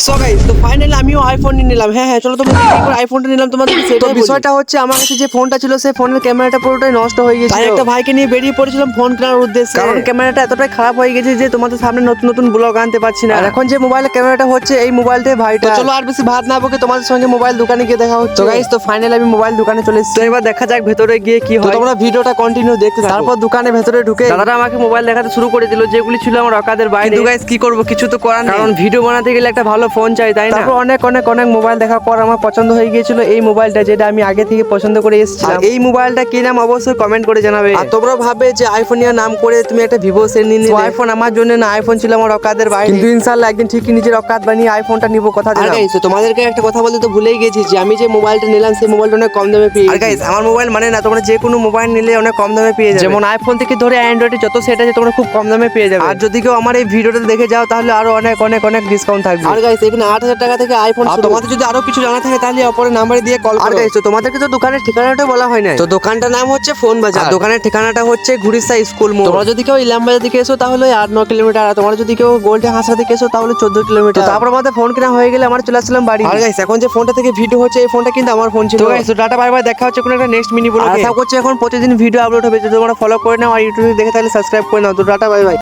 So guys, তো finally আমিও iPhone নিয়ে নিলাম। হ্যাঁ, চলো তোমরা কি করে আইফোনটা নিলাম তোমাদেরকে সেটা বিষয়টা হচ্ছে, আমার কাছে যে ফোনটা ছিল সেই ফোনের ক্যামেরাটা পুরোটাই নষ্ট হয়ে গেছে। তাই একটা ভাইকে নিয়ে বেরিয়ে পড়েছিলাম ফোন কেনার উদ্দেশ্যে, কারণ ক্যামেরাটা এতটাই খারাপ হয়ে গেছে যে তোমাদের সামনে নতুন নতুন ব্লগ আনতে পারছি না। আর এখন যে মোবাইলের ক্যামেরাটা হচ্ছে এই মোবাইলটাই ভাইটা। চলো আর বেশি ভাত না বকে তোমাদের সঙ্গে মোবাইল দোকানে গিয়ে দেখা হচ্ছে। তো গাইস, তো ফাইনালি আমি মোবাইল দোকানে চলে এসেছি। এবার দেখা যাক ভেতরে গিয়ে কি হয়। তোমরা ভিডিওটা কন্টিনিউ দেখতে থাকো। তারপর দোকানে ভেতরে ঢুকে দাদারা আমাকে মোবাইল দেখাতে শুরু করে দিল, যেগুলি ছিল আমার অকাদের বাইরে। কিন্তু গাইস কি করব, কিছু তো করার নেই, কারণ ভিডিও বানাতে গেলে একটা ভালো ফোন চাই, তাই না? তারপর অনেক অনেক অনেক মোবাইল দেখার পর আমার পছন্দ হয়ে গিয়েছিল এই মোবাইলটা, যেটা আমি আগে থেকে পছন্দ করে এসেছিলাম। এই মোবাইলটা কি নাম অবশ্যই কমেন্ট করে জানাবে। আর তোমরা ভাবে যে আইফোনিয়া নাম করে তুমি একটা ভিভো সেট নিয়ে নিলে। আইফোন আমার জন্য না, আইফোন ছিল আমার অকাদের বাইরে। কিন্তু ইনশাআল্লাহ একদিন ঠিকই নিজের অকাত বানিয়ে আইফোনটা নিব, কথা দিলাম। আর গাইস, তোমাদেরকে একটা কথা বলতে তো ভুলেই গেছি যে আমি যে মোবাইলটা নিলাম সেই মোবাইলটা অনেক কম দামে পেয়ে। আর গাইস, আমার মোবাইল মানে না, তোমরা যে কোনো মোবাইল নিলে অনেক কম দামে পেয়ে যাবে। যেমন আইফোন থেকে ধরে অ্যান্ড্রয়েডের যত সেট আছে তোমরা খুব কম দামে পেয়ে যাবে। আর যদি কেউ আমার এই ভিডিওটা দেখে যাও তাহলে আরো অনেক অনেক অনেক ডিসকাউন্ট থাকবে। আর গাইস, এখানে 8,000 টাকা থেকে আইফোন। তোমাদের যদি আরো কিছু জানা থাকে তাহলে অপরের নাম্বারে দিয়ে কল করো। আর গাইস, তো তোমাদেরকে তো দোকানের ঠিকানাটা বলা হয় না। তো দোকানটার নাম হচ্ছে ফোন বাজার, দোকানের ঠিকানাটা হচ্ছে ঘুরিসা স্কুল মোড়। তোমরা যদি কেউ ইলাম বাজার থেকে এসো তাহলে 8-9 কিলোমিটার, আর তোমরা যদি কেউ গোল্ডে হাসা থেকে এসো তাহলে 14 কিলোমিটার। তারপর আমাদের ফোন কেনা হয়ে গেলে আমরা চলে আসলাম বাড়ি। আর গাইস, এখন যে ফোনটা থেকে ভিডিও হচ্ছে এই ফোনটা কিন্তু আমার ফোন ছিল। তো গাইস, তো টাটা বাই বাই, দেখা হচ্ছে কোনো একটা নেক্সট মিনি ব্লগে। আশা করছি এখন প্রতিদিন ভিডিও আপলোড হবে। যদি তোমরা ফলো করে নাও আর ইউটিউবে দেখে তাহলে সাবস্ক্রাইব করে নাও। তো টাটা বাই বাই।